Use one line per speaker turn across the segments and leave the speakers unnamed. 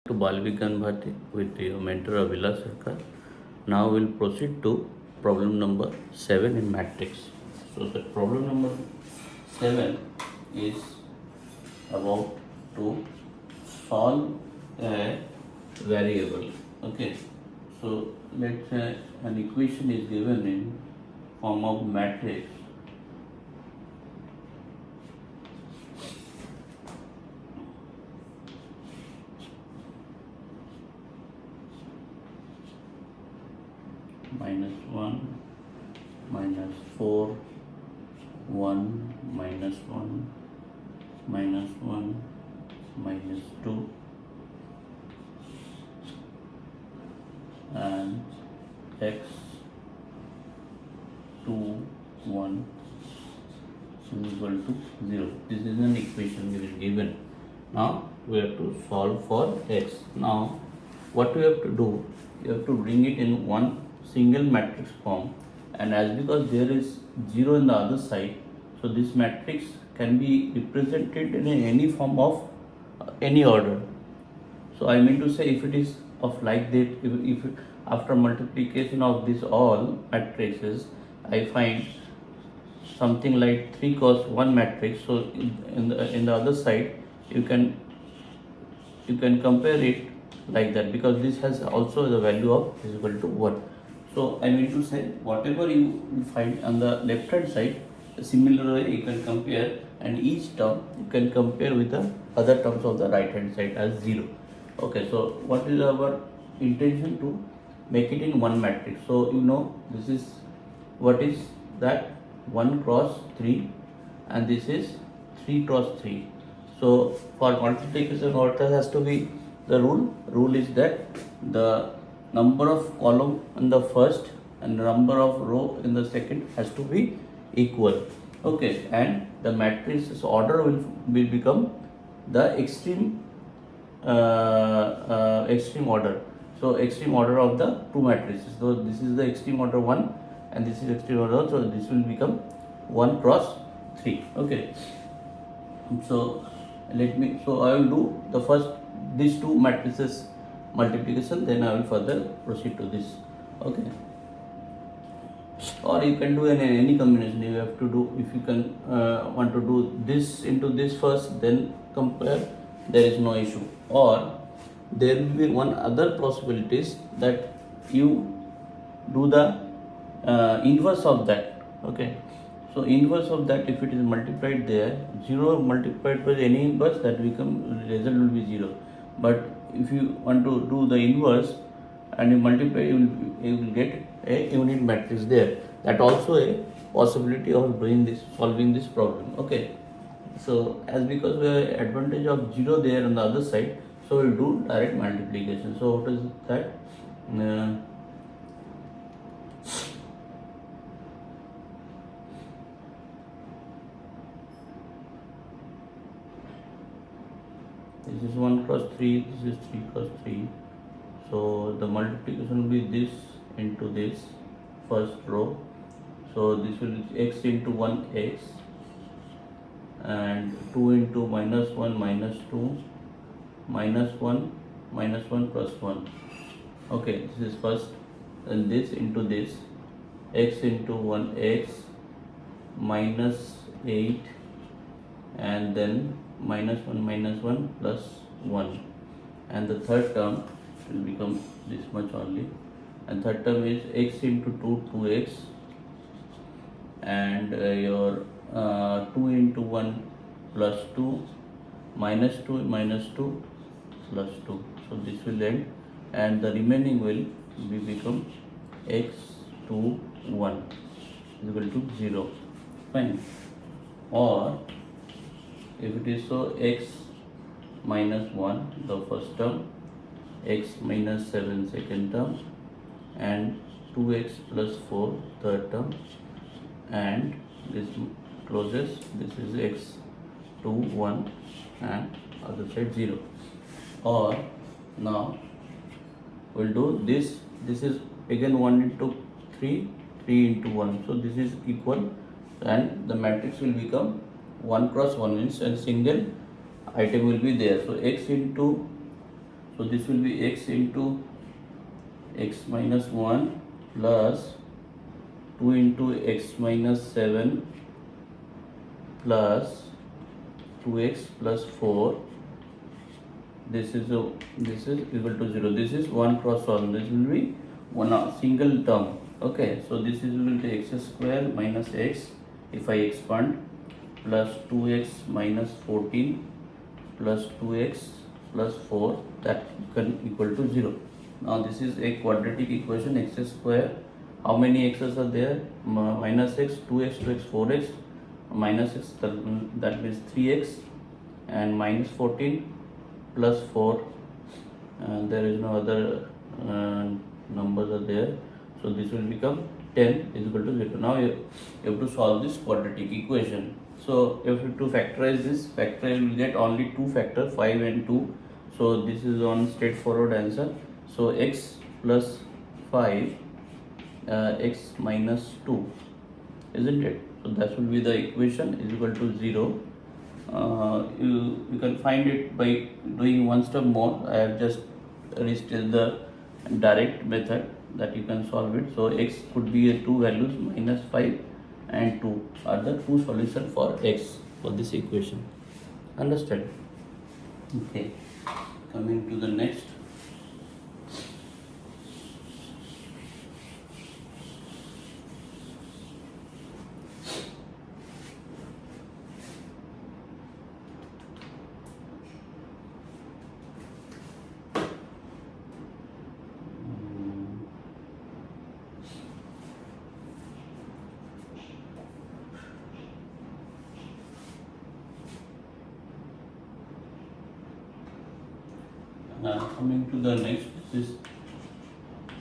To Balvikan Bharti with your mentor Avila Sarkar. Now we'll proceed to problem number 7 in matrix. So the problem number 7 is about to solve a variable. Okay. So let's say an equation is given in form of matrix -1 -4 1 -1 -1 -2 and x 2 1 is equal to 0. This is an equation we will given. Now we have to solve for x. Now what we have to do, you have to bring it in one single matrix form, and as because there is 0 in the other side, so this matrix can be represented in any form of any order. So I mean to say, if it is of like that, if after multiplication of this all matrices I find something like 3 cos 1 matrix, so in the other side you can compare it like that, because this has also the value of is equal to 1. So I mean to say, whatever you find on the left hand side, similar way you can compare, and each term you can compare with the other terms of the right hand side as 0. Okay, so what is our intention? To make it in one matrix. So this is what is that 1 cross 3, and this is 3 cross 3. So for multiplication, what has to be the rule is that the number of column in the first and number of row in the second has to be equal. Okay, and the matrix's order will become the extreme order. So extreme order of the two matrices. So this is the extreme order 1 and this is extreme order, so this will become 1 cross 3. Okay, so I will do the first these two matrices multiplication, then I will further proceed to this. Okay, or you can do any combination. You have to do, if you can want to do this into this first, then compare, there is no issue. Or there will be one other possibilities, that you do the inverse of that. Okay, so inverse of that, if it is multiplied there, 0 multiplied by any inverse, that become result will be 0. But if you want to do the inverse and you multiply, you will get a unit matrix there. That also a possibility of doing this, solving this problem. Okay, so as because we have advantage of 0 there on the other side, so we'll do direct multiplication. So what is that? This is 1 cross 3, this is 3 cross 3. So the multiplication will be this into this first row. So this will be x into 1x, and 2 into -1 -2 -1 plus 1. Okay, this is first, and this into this, x into 1x -8, and then -1 plus 1, and the third term will become this much only, and third term is x into 2x, and your 2 into 1 plus 2 -2 plus 2. So this will end, and the remaining will become x 2 1 is equal to 0. Fine. Or if it is so, x minus 1 the first term, x minus 7 second term, and 2x plus 4 third term, and this closes, this is x 2 1 and other side 0. Or now we'll do this is again 1 into 3 into 1, so this is equal, and the matrix will become 1 cross 1 means a single item will be there. So x into So this will be x into x minus 1 plus 2 into x minus 7 plus 2x plus 4. This is equal to 0. This is 1 cross 1. This will be one single term. Okay, so this is equal to x square minus x if I expand plus 2x minus 14 plus 2x plus 4, that can equal to 0. Now this is a quadratic equation. X square, how many x's are there? Minus x, 2x, 2x, 4x, minus x, that means 3x, and minus 14 plus 4, there is no other numbers are there, so this will become 10 is equal to 0. Now you have to solve this quadratic equation. So if you have to factorize this, factorize will get only two factors, 5 and 2. So this is one straightforward answer. So x plus 5, x minus 2, isn't it? So that will be the equation is equal to 0. You can find it by doing one step more. I have just listed the direct method that you can solve it. So x could be a two values, minus 5 and 2 are the two solutions for x for this equation. Understand? Okay, coming to the next. Coming to the next, this is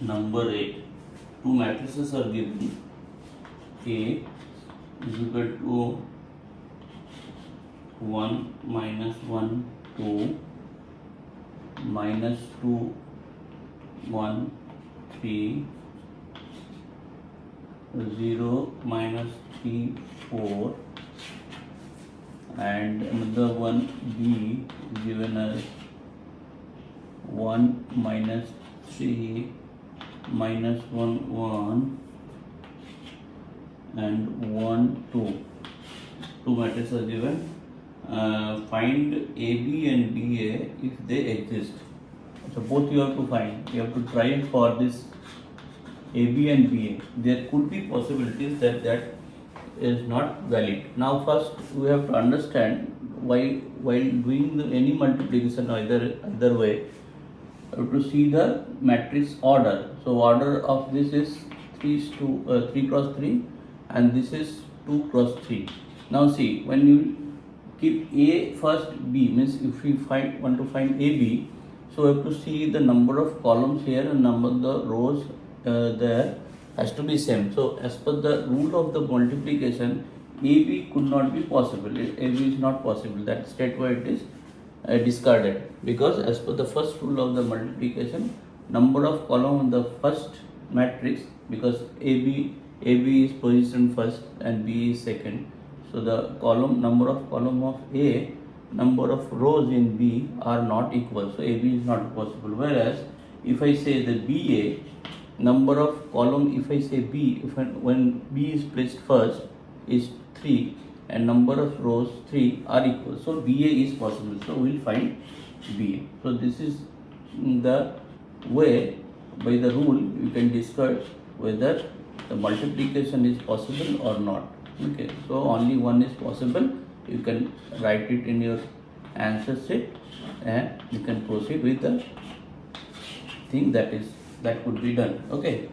number 8. Two matrices are given. A is equal to 1 minus 1 2 minus 2 1 3 0 minus 3 4, and another one B is given as 1 minus 3 minus 1 1 and 1 2. Two matrices are given. Find AB and BA if they exist. So both you have to find. You have to try for this AB and BA. There could be possibilities that is not valid. Now first we have to understand why while doing any multiplication either way, you have to see the matrix order. So order of this is 3 cross 3 and this is 2 cross 3. Now see, when you keep A first, B means if we want to find AB, so we have to see the number of columns here and number of the rows there has to be same. So as per the rule of the multiplication, AB could not be possible. AB is not possible. That straightway it is discarded, because as per the first rule of the multiplication, number of column in the first matrix, because AB is positioned first and B is second. So the number of column of A, number of rows in B are not equal. So AB is not possible. Whereas if I say the BA, number of column, if I say B, when B is placed first is 3 and number of rows 3 are equal. So BA is possible. So we'll find BA. So this is the way, by the rule you can discuss whether the multiplication is possible or not. Okay, so only one is possible. You can write it in your answer sheet and you can proceed with the thing that could be done. Okay,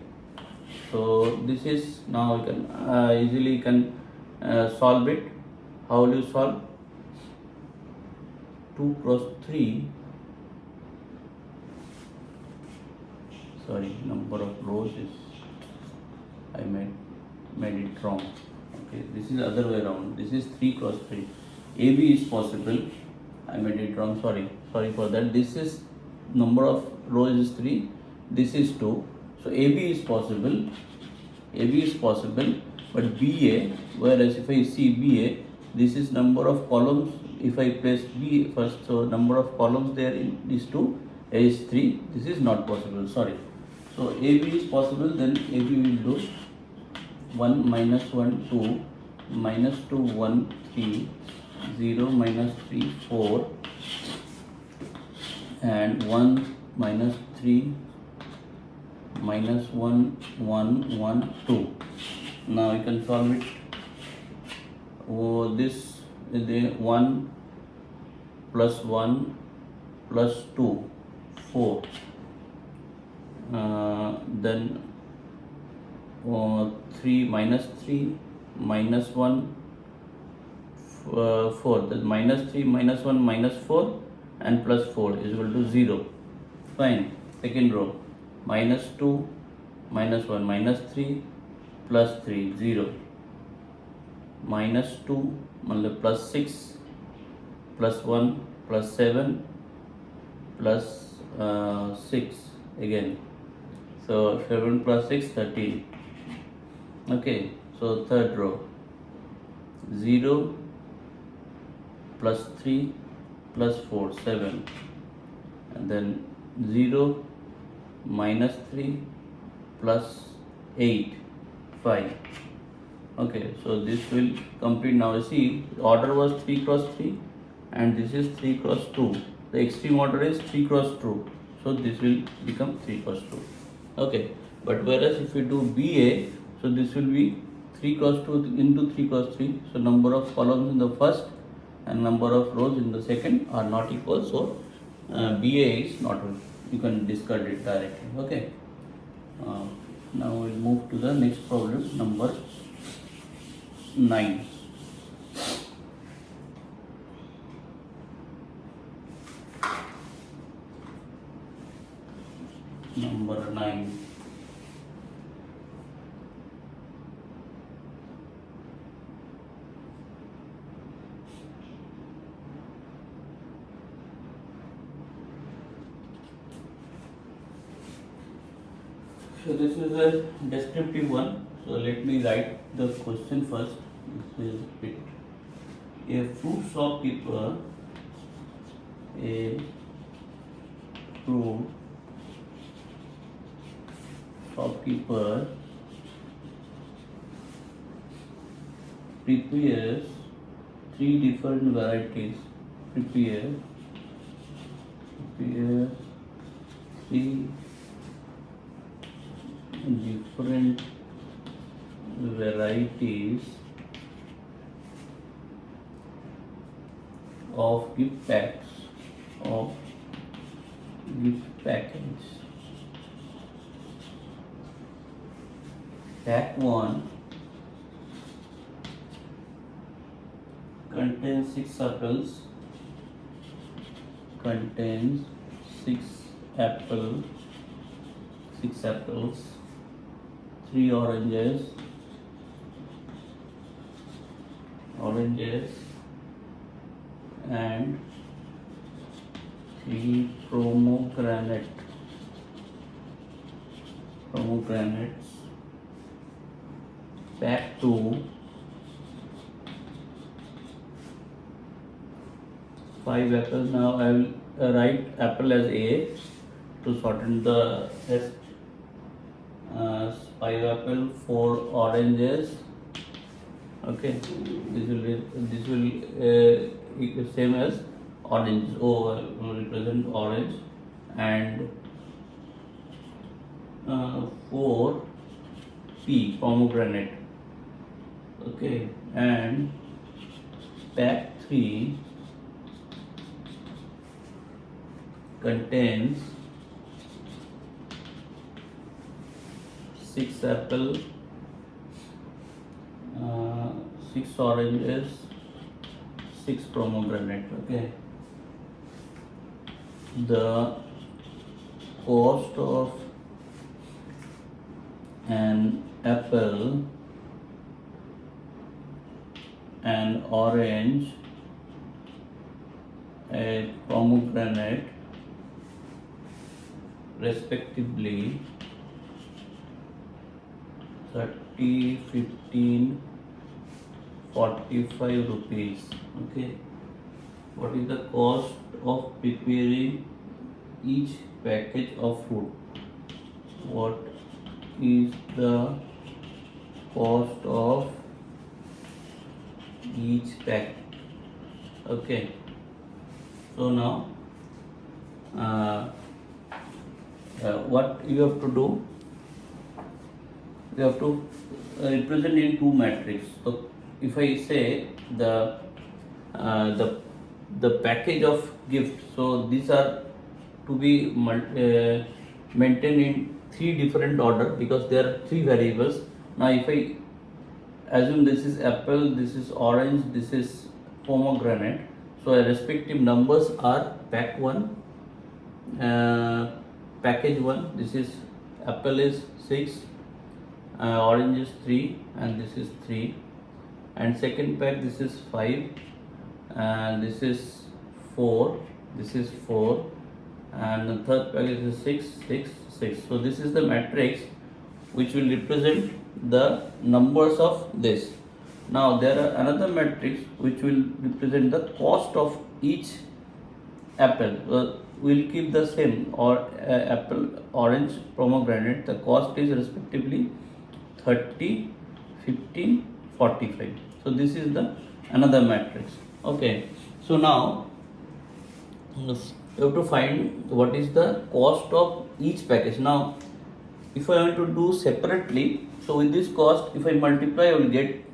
so this is, now you can easily solve it. How will you solve? 2 cross 3, sorry, number of rows is, I made it wrong. Okay, this is other way around. This is 3 cross 3. AB is possible. I made it wrong. Sorry for that. This is number of rows is 3. This is 2. So AB is possible. But BA, whereas if I see BA, this is number of columns. If I place B first, so number of columns there is 2 A is 3, this is not possible, sorry. So AB is possible, then AB will do 1 minus 1 2, minus 2 1 3, 0 minus 3 4, and 1 minus 3 minus 1 1 1 2. Now you can solve it. This is the 1 plus 1 plus 2 4, then 3 minus 1 4, then minus 3 minus 1 minus 4 and plus 4 is equal to 0. Fine. Second row, minus 2 minus 1 minus 3 plus 3 0, minus 2 plus 6 plus 1 plus 7 plus 6 again. So 7 plus 6 13. Okay, so third row, 0 plus 3 plus 4 7, and then 0 minus 3 plus 8 5. Okay, so this will complete. Now you see, order was 3 cross 3 and this is 3 cross 2. The extreme order is 3 cross 2, so this will become 3 cross 2. Okay, but whereas if we do BA, so this will be 3 cross 2 into 3 cross 3. So number of columns in the first and number of rows in the second are not equal. So BA is not, you can discard it directly. Okay. Now we'll move to the next problem, number 9. Number 9. So this is a descriptive one. So let me write the question first. This is it. A fruit shopkeeper, a fruit shopkeeper prepares 3 different varieties. Prepare 3 different varieties of gift packs, of gift package. Pack 1 contains 6 apples, contains 6 apples, 3 oranges, and 3 pomegranates. Pack 2 5 apples. Now I will write apple as A to shorten the rest. 5 apple, 4 oranges. Okay, this will same as orange. O will represent orange, and 4 P pomegranate. Okay, and pack 3 contains 6 apple, 6 oranges, 6 pomegranate. Okay, the cost of an apple, an orange, a pomegranate respectively 30, 15, 45 rupees. Okay, what is the cost of preparing each package of fruit? What is the cost of each pack? Okay, so now uh, what you have to do, you have to represent in two matrix. So if I say uh, the the package of gift, so these are to be maintained in three different order because there are three variables. Now if I assume this is apple, this is orange, this is pomegranate, so respective numbers are pack 1, package 1, this is apple is 6, orange is 3 and this is 3, and second pack this is 5 and this is 4, this is 4, and the third pack is 6, 6, 6. So this is the matrix which will represent the numbers of this. Now there are another matrix which will represent the cost of each apple. We'll keep the same, or apple, orange, pomegranate. The cost is respectively 30, 15, 45. So this is the another matrix. Okay. So now you have to find what is the cost of each package. Now if I want to do separately, so with this cost, if I multiply, I will get.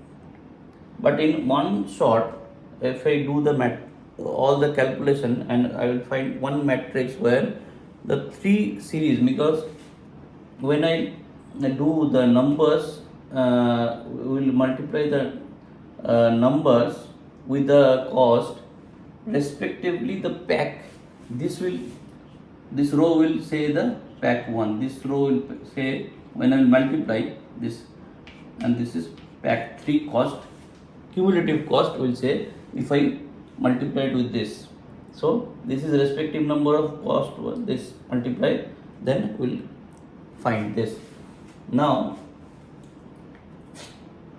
But in one shot, if I do the all the calculation, and I will find one matrix where the three series, because when I do the numbers, we will multiply the numbers with the cost, respectively the pack. This row will say the pack 1, this row will say, when I will multiply this, and this is pack 3 cost, cumulative cost will say if I multiply it with this. So this is the respective number of cost, this multiply, then we'll find this. Now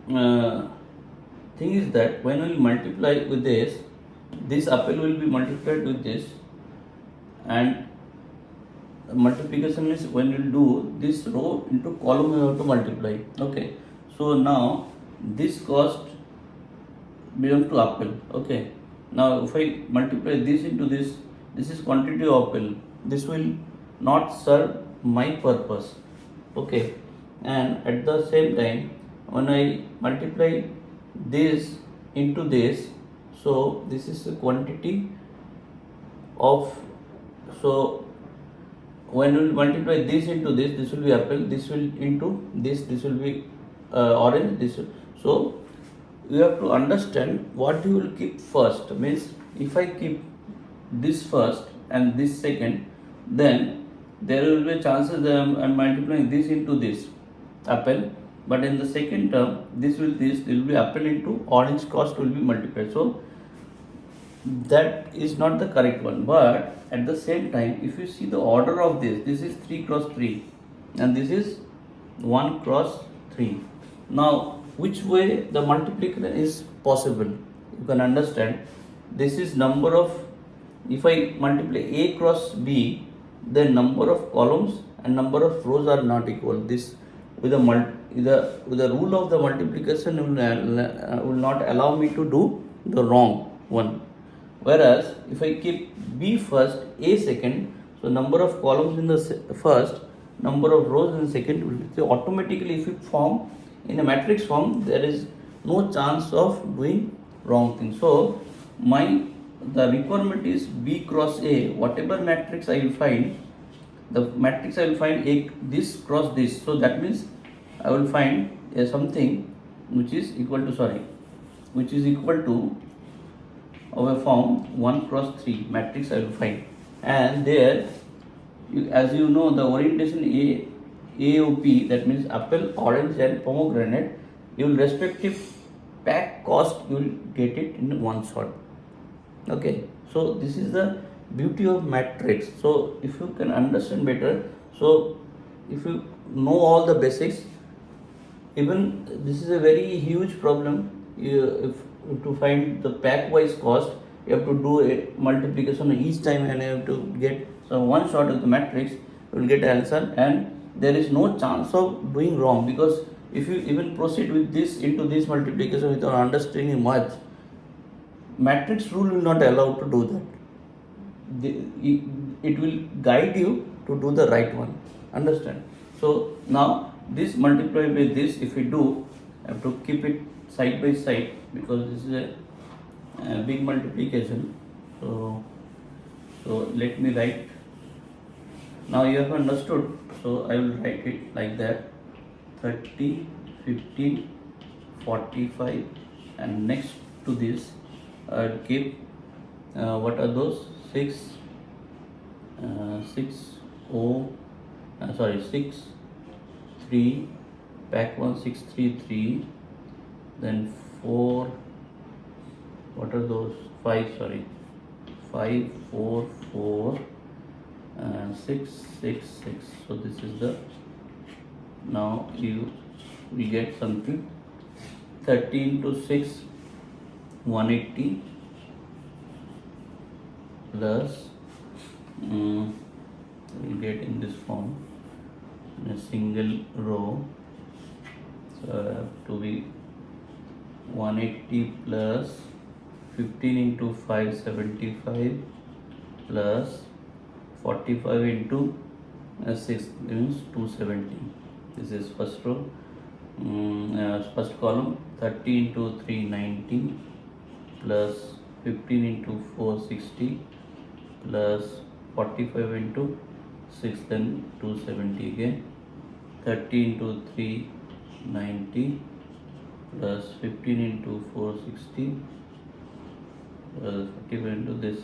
thing is that when we multiply with this apple will be multiplied with this, and multiplication is when you do this row into column you have to multiply. Okay, so now this cost belongs to apple. Okay, now if I multiply this into this is quantity of apple. This will not serve my purpose. Okay, and at the same time when I multiply this into this, so this is the quantity of, so when we multiply this into this will be apple, this will into this will be orange, this will, so you have to understand what you will keep first. Means if I keep this first and this second, then there will be chances that I'm multiplying this into this apple, but in the second term this will be apple into orange cost will be multiplied. So that is not the correct one. But at the same time, if you see the order of this is 3 cross 3 and this is 1 cross 3. Now which way the multiplication is possible, you can understand. This is number of, if I multiply A cross B, then number of columns and number of rows are not equal. This with the rule of the multiplication will not allow me to do the wrong one. Whereas if I keep B first, A second, so number of columns in the first, number of rows in the second will be, so automatically if it form in a matrix form, there is no chance of doing wrong thing. So the requirement is B cross A. Whatever matrix I will find, the matrix I will find A this cross this. So that means I will find something which is equal to of a form 1 cross 3 matrix I will find, and there as you know the orientation AOP, that means apple, orange and pomegranate, you will respective pack cost you will get it in one shot. Okay, so this is the beauty of matrix. So if you can understand better, so if you know all the basics, even this is a very huge problem. If to find the pack wise cost, you have to do a multiplication each time and you have to get So one shot with the matrix, you will get answer, and there is no chance of doing wrong, because if you even proceed with this into this multiplication without understanding much, matrix rule will not allow to do that. It will guide you to do the right one. Understand? So now this multiplied by this, if we do, I have to keep it side by side, because this is a big multiplication. So let me write. Now you have understood, so I will write it like that: 30, 15, 45, and next to this I will keep what are those? 6 3 pack 1 6 3 3, then 4, what are those? 5 4 4 6 6 6. So this is the, now we get something 13 to 6 180 plus we get in this form in a single row. So I have to be 180 plus 15 into 5 75 plus 45 into 6 means 270. This is first row. First column, 30 into 3 90 plus 15 into 4 60 plus 45 into 6, then 270 again, 30 into 3 90 plus 15 into 4 60 plus 45 into this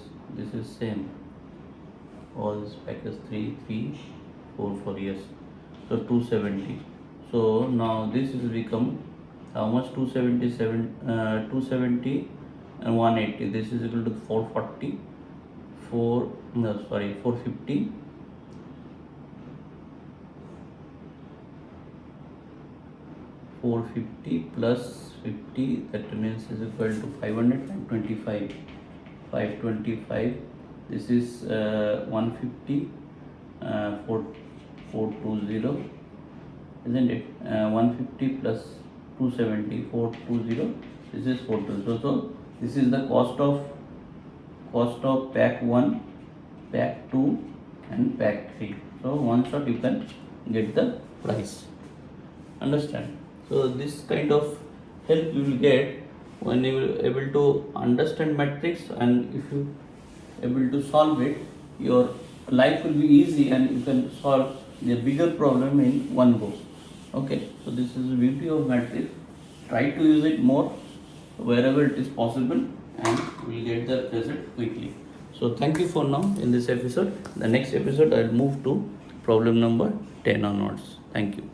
is same, all this package 3 3 4 4, yes, so 270. So now this will become how much? 270 and 180, this is equal to 440 450 450 plus 50, that means is equal to 525 525. This is 150 420, isn't it? 150 plus 270 420, this is 420. So this is the cost of pack 1, pack 2 and pack 3. So one shot you can get the price. Understand? So this kind of help you will get when you will able to understand matrix, and if you able to solve it, your life will be easy and you can solve the bigger problem in one go. Okay, so this is the beauty of matrix. Try to use it more wherever it is possible, and we will get the result quickly. So thank you for now in this episode. The next episode I will move to problem number 10 onwards. Thank you.